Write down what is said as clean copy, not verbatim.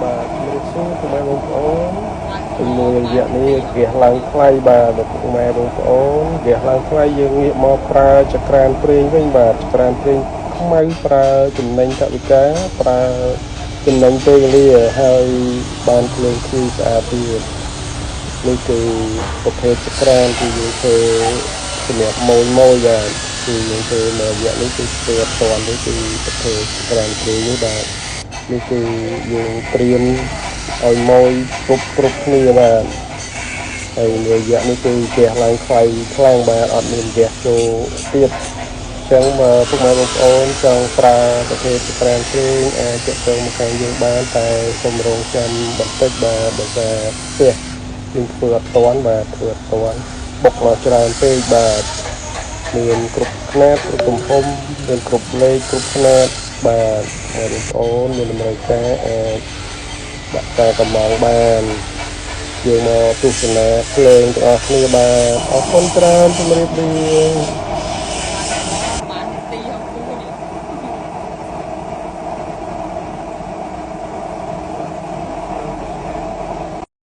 បាទជំរាបសួរពុកម៉ែបងប្អូនជាមួយរយៈនេះហ្គាសឡើងថ្លៃបាទពុកម៉ែបងប្អូនហ្គាសឡើងថ្លៃយើងងាកមកប្រើចក្រានប្រេងវិញបាទចក្រានប្រេងខ្មៅប្រើចំណេញថវិកាប្រើចំណេញពេលវេលាហើយបានភ្លើងខ្វីស្អាតទៀតនេះគឺប្រភេទចក្រានที่យើងធ្វើសម្រាប់ម៉ូយបាទគឺយើងធ្វើនៅរយៈនេះគឺធ្វើអត់ទាន់នេះគឺប្រភេទចក្រានប្រេងនេះបាទនេះគឺយើងត្រៀមឲ្យម៉ូយគ្រប់គ្នាបាទហើយរយៈនេះគឺហ្គាសឡើងថ្លៃខ្លាំងបាទអត់មានហ្គាសចូលទៀតចឹងមកពុកម៉ែបងប្អូនចង់ប្រើប្រភេទចក្រានប្រេងអាចចាក់ចូលមកខាងយើងបានតែសូមរងចាំបន្តិចបាទដោយសារផ្ទះយើងធ្វើអត់ទាន់បាទធ្វើអត់ទាន់បុកមកច្រើនពេកបាទមានគ្រប់ຂະຫນាតគ្រប់ទំហំមានគ្រប់លេខគ្រប់ຂະຫນាតបាទបងប្អូនមានតម្រូវការអាចដាក់ការកម្ងបានយើងមកទស្សនាភ្លើងទាំងអស់គ្នាបាទអរគុណច្រើនជម្រាបលា